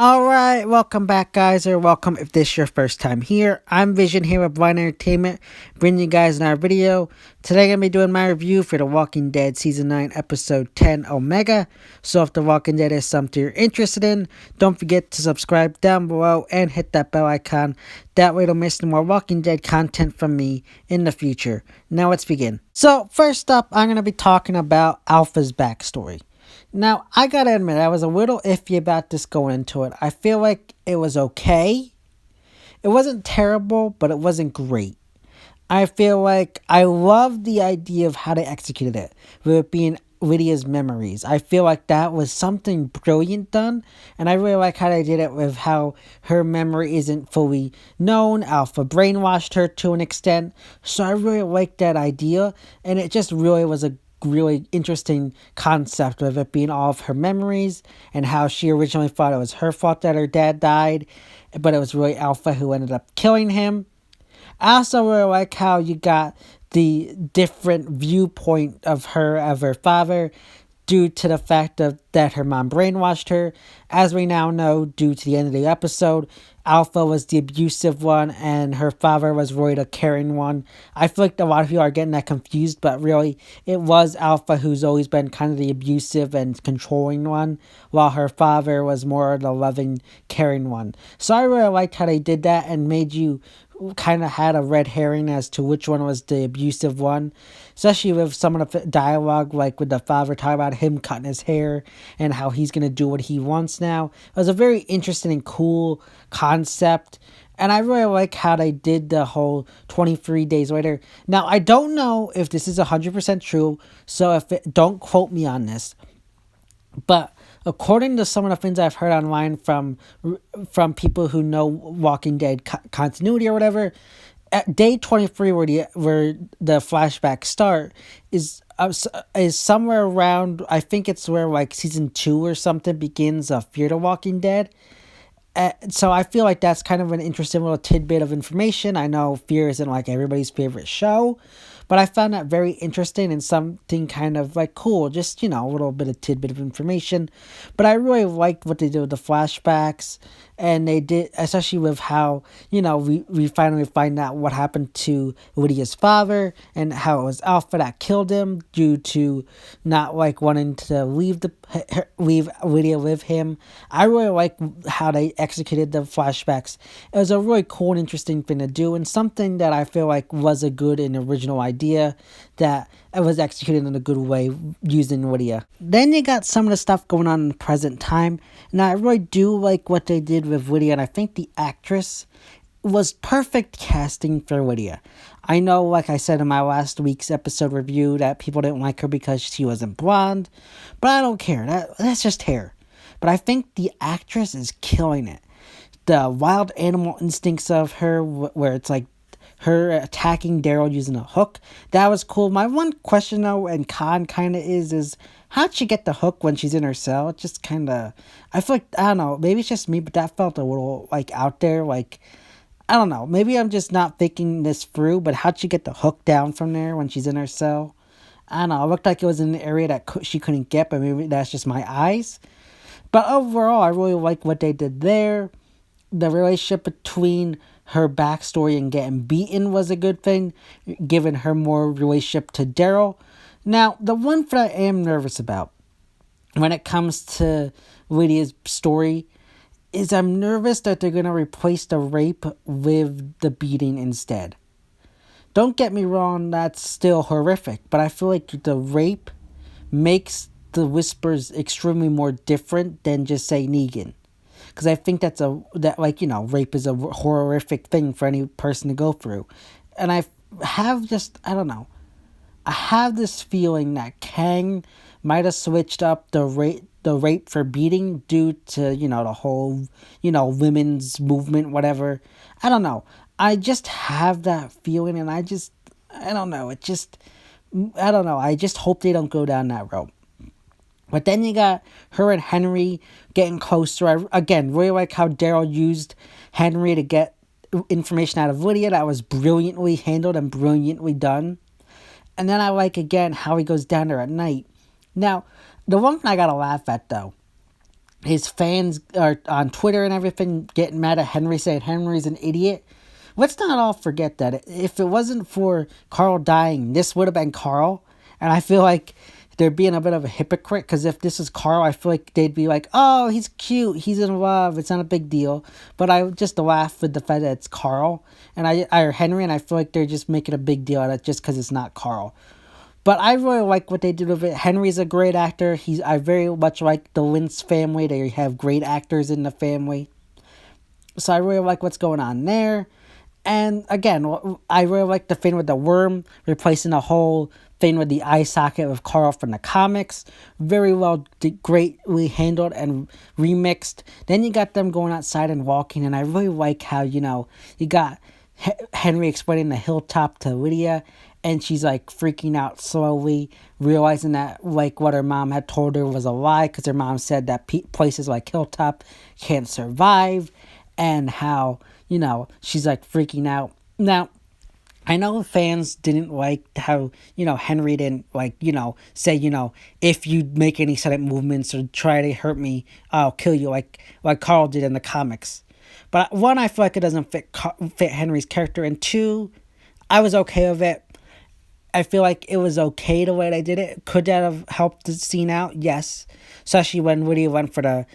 Alright, welcome back, guys, or welcome if this is your first time here. I'm Vision here with Blind Entertainment, bringing you guys another video. Today, I'm going to be doing my review for The Walking Dead Season 9, Episode 10, Omega. So, if The Walking Dead is something you're interested in, don't forget to subscribe down below and hit that bell icon. That way, you don't miss any more Walking Dead content from me in the future. Now, let's begin. So, first up, I'm going to be talking about Alpha's backstory. Now, I gotta admit, I was a little iffy about this going into it. I feel like it was okay. It wasn't terrible, but it wasn't great. I feel like I love the idea of how they executed it, with it being Lydia's memories. I feel like that was something brilliant done, and I really like how they did it with how her memory isn't fully known. Alpha brainwashed her to an extent, so I really like that idea, and it just really was a really interesting concept of it being all of her memories and how she originally thought it was her fault that her dad died, but it was really Alpha who ended up killing him. I also really like how you got the different viewpoint of her father, due to the fact that her mom brainwashed her. As we now know, due to the end of the episode, Alpha was the abusive one and her father was really the caring one. I feel like a lot of people are getting that confused, but really, it was Alpha who's always been kind of the abusive and controlling one, while her father was more the loving, caring one. So I really liked how they did that and made you kind of had a red herring as to which one was the abusive one, especially with some of the dialogue, like with the father talking about him cutting his hair and how he's going to do what he wants now. It was a very interesting and cool concept, and I really like how they did the whole 23 days later. Now, I don't know if this is 100% true, so don't quote me on this, but according to some of the things I've heard online from people who know Walking Dead continuity or whatever, at day 23 where the flashbacks start is somewhere around, I think it's where like season 2 or something begins of Fear the Walking Dead. So I feel like that's kind of an interesting little tidbit of information. I know Fear isn't like everybody's favorite show, but I found that very interesting and something kind of like cool. Just, a little bit of tidbit of information. But I really liked what they did with the flashbacks. And they did, especially with how, we finally find out what happened to Lydia's father and how it was Alpha that killed him due to not like wanting to leave Lydia with him. I really like how they executed the flashbacks. It was a really cool and interesting thing to do, and something that I feel like was a good and original idea that it was executed in a good way using Lydia. Then you got some of the stuff going on in the present time, and I really do like what they did with Lydia, and I think the actress was perfect casting for Lydia. I know, like I said in my last week's episode review, that people didn't like her because she wasn't blonde, but I don't care. That's just hair. But I think the actress is killing it. The wild animal instincts of her, where it's like her attacking Daryl using a hook, that was cool. My one question though, and con kind of is how'd she get the hook when she's in her cell? It just kind of, I feel like, I don't know, maybe it's just me, but that felt a little like out there, like, I don't know, maybe I'm just not thinking this through, but how'd she get the hook down from there when she's in her cell? I don't know, it looked like it was in an area that she couldn't get, but maybe that's just my eyes. But overall, I really like what they did there. The relationship between her backstory and getting beaten was a good thing, giving her more relationship to Daryl. Now, the one thing I am nervous about when it comes to Lydia's story is I'm nervous that they're going to replace the rape with the beating instead. Don't get me wrong, that's still horrific, but I feel like the rape makes the whispers extremely more different than just say Negan. Because I think rape is a horrific thing for any person to go through. And I don't know, I have this feeling that Kang might have switched up the rape for beating due to, the whole, women's movement, whatever. I don't know. I just have that feeling, and I don't know. I don't know. I just hope they don't go down that road. But then you got her and Henry getting closer. I, again, really like how Daryl used Henry to get information out of Lydia. That was brilliantly handled and brilliantly done. And then I like, again, how he goes down there at night. Now, the one thing I gotta laugh at, though, his fans are on Twitter and everything getting mad at Henry, saying Henry's an idiot. Let's not all forget that if it wasn't for Carl dying, this would have been Carl. And I feel like they're being a bit of a hypocrite, because if this is Carl, I feel like they'd be like, oh, he's cute, he's in love, it's not a big deal. But I would just laugh with the fact that it's Carl or Henry, and I feel like they're just making a big deal out of it just because it's not Carl. But I really like what they did with it. Henry's a great actor. I very much like the Lynch family. They have great actors in the family. So I really like what's going on there. And again, I really like the thing with the worm replacing the whole thing with the eye socket of Carl from the comics. Very well, greatly handled and remixed. Then you got them going outside and walking, and I really like how, you got Henry explaining the hilltop to Lydia, and she's like freaking out slowly, realizing that like what her mom had told her was a lie, because her mom said that places like Hilltop can't survive, and how, she's like freaking out. Now, I know fans didn't like how, Henry didn't like, say, if you make any sudden movements or try to hurt me, I'll kill you, like Carl did in the comics. But one, I feel like it doesn't fit Henry's character, and two, I was okay with it. I feel like it was okay the way they did it. Could that have helped the scene out? Yes. Especially when Woody went for the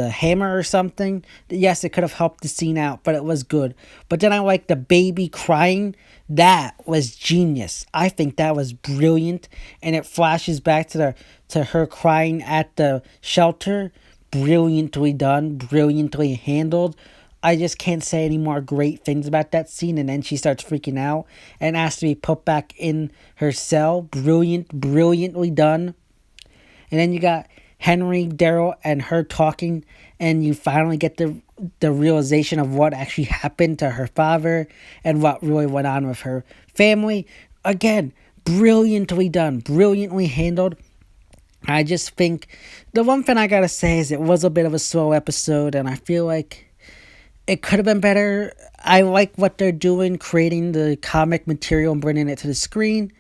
hammer or something? Yes, it could have helped the scene out, but it was good. But then I like the baby crying. That was genius. I think that was brilliant. And it flashes back to her crying at the shelter. Brilliantly done, brilliantly handled. I just can't say any more great things about that scene. And then she starts freaking out and asks to be put back in her cell. Brilliantly done. And then you got Henry, Daryl, and her talking, and you finally get the realization of what actually happened to her father and what really went on with her family. Again, brilliantly done, brilliantly handled. I just think the one thing I gotta say is it was a bit of a slow episode, and I feel like it could have been better. I like what they're doing, creating the comic material and bringing it to the screen.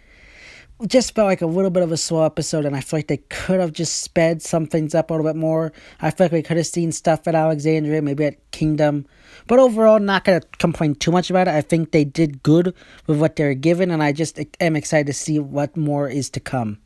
It just felt like a little bit of a slow episode, and I feel like they could have just sped some things up a little bit more. I feel like we could have seen stuff at Alexandria, maybe at Kingdom. But overall, not going to complain too much about it. I think they did good with what they were given, and I just am excited to see what more is to come.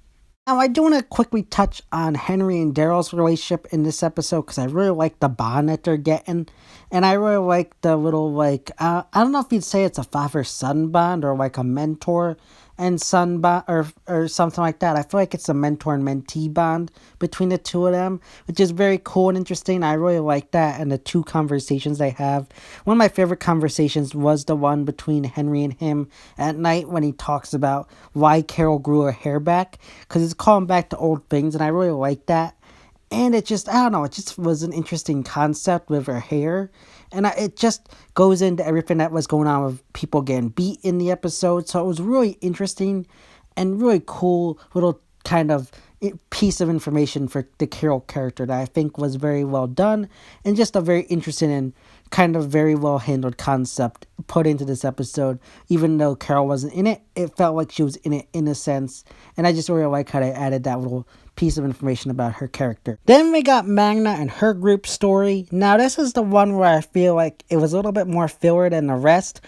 Now, I do want to quickly touch on Henry and Daryl's relationship in this episode, because I really like the bond that they're getting. And I really like the little, I don't know if you'd say it's a father-son bond or like a mentor and son bond or something like that. I feel like it's a mentor and mentee bond between the two of them, which is very cool and interesting. I really like that, and the two conversations they have. One of my favorite conversations was the one between Henry and him at night when he talks about why Carol grew her hair back, because it's calling back to old things, and I really like that. And it just, I don't know, it just was an interesting concept with her hair. And it just goes into everything that was going on with people getting beat in the episode. So it was really interesting and really cool little kind of piece of information for the Carol character that I think was very well done. And just a very interesting and kind of very well handled concept put into this episode. Even though Carol wasn't in it, it felt like she was in it in a sense. And I just really like how they added that little piece of information about her character. Then we got Magna and her group story. Now this is the one where I feel like it was a little bit more filler than the rest.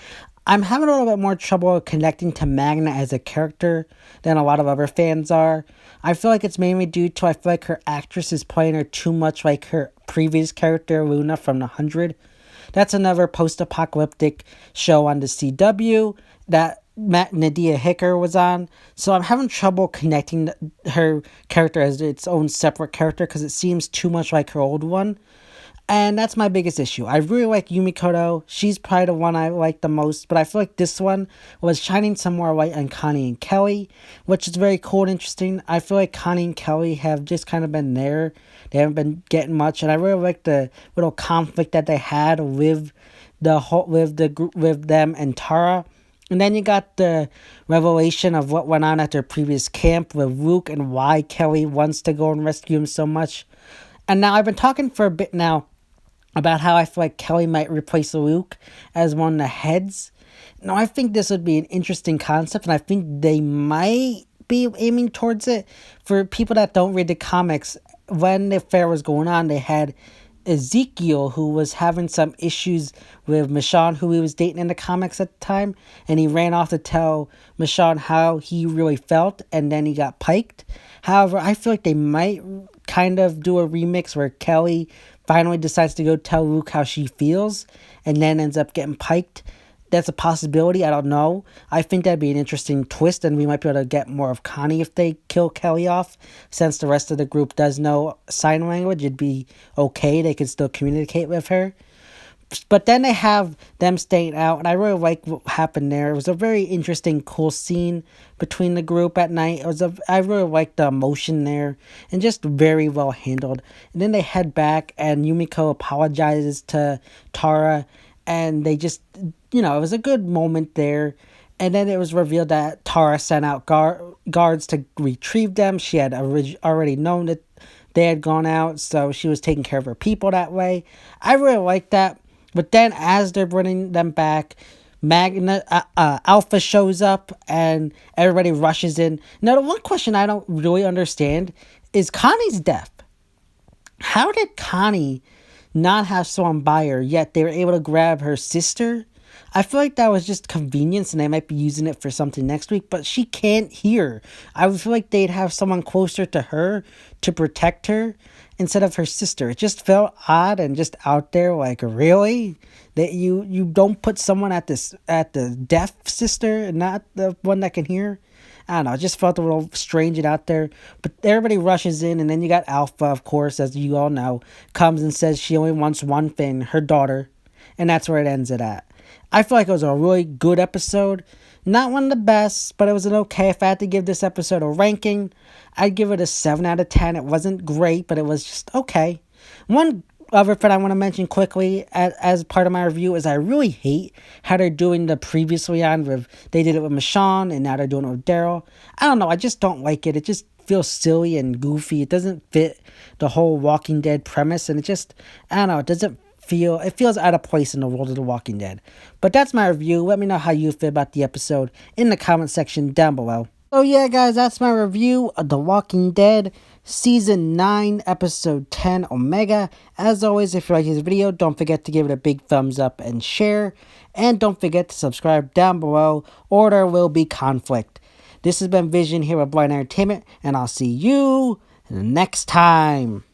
I'm having a little bit more trouble connecting to Magna as a character than a lot of other fans are. I feel like it's mainly due to I feel like her actress is playing her too much like her previous character, Luna from The 100. That's another post-apocalyptic show on the CW that Nadia Hicker was on. So I'm having trouble connecting her character as its own separate character because it seems too much like her old one. And that's my biggest issue. I really like Yumi Koto. She's probably the one I like the most. But I feel like this one was shining some more light on Connie and Kelly, which is very cool and interesting. I feel like Connie and Kelly have just kind of been there. They haven't been getting much. And I really like the little conflict that they had with them and Tara. And then you got the revelation of what went on at their previous camp with Luke and why Kelly wants to go and rescue him so much. And now I've been talking for a bit now about how I feel like Kelly might replace Luke as one of the heads. Now, I think this would be an interesting concept, and I think they might be aiming towards it. For people that don't read the comics, when the affair was going on, they had Ezekiel, who was having some issues with Michonne, who he was dating in the comics at the time, and he ran off to tell Michonne how he really felt, and then he got piked. However, I feel like they might kind of do a remix where Kelly finally decides to go tell Luke how she feels, and then ends up getting piked. That's a possibility. I don't know. I think that'd be an interesting twist, and we might be able to get more of Connie if they kill Kelly off. Since the rest of the group does know sign language, it'd be okay. They could still communicate with her. But then they have them staying out, and I really like what happened there. It was a very interesting, cool scene between the group at night. I really liked the emotion there, and just very well handled. And then they head back, and Yumiko apologizes to Tara, and they just, it was a good moment there. And then it was revealed that Tara sent out guards to retrieve them. She had already known that they had gone out, so she was taking care of her people that way. I really liked that. But then, as they're bringing them back, Alpha shows up, and everybody rushes in. Now, the one question I don't really understand is Connie's death. How did Connie not have someone by her, yet they were able to grab her sister? I feel like that was just convenience, and they might be using it for something next week, but she can't hear. I would feel like they'd have someone closer to her to protect her instead of her sister. It just felt odd and just out there, like, really? That you don't put someone at the deaf sister and not the one that can hear? I don't know, it just felt a little strange and out there. But everybody rushes in, and then you got Alpha, of course, as you all know, comes and says she only wants one thing, her daughter. And that's where it ends it at. I feel like it was a really good episode. Not one of the best, but it was an okay. If I had to give this episode a ranking, I'd give it a 7 out of 10. It wasn't great, but it was just okay. One other thing I want to mention quickly as part of my review is I really hate how they're doing the previously on with, they did it with Michonne and now they're doing it with Daryl. I don't know, I just don't like it. It just feels silly and goofy. It doesn't fit the whole Walking Dead premise, and I don't know, it feels out of place in the world of The Walking Dead. But that's my review. Let me know how you feel about the episode in the comment section down below. So yeah, guys, that's my review of The Walking Dead Season 9, Episode 10, Omega. As always, if you like this video, don't forget to give it a big thumbs up and share. And don't forget to subscribe down below, or there will be conflict. This has been Vision here with Blind Entertainment, and I'll see you next time.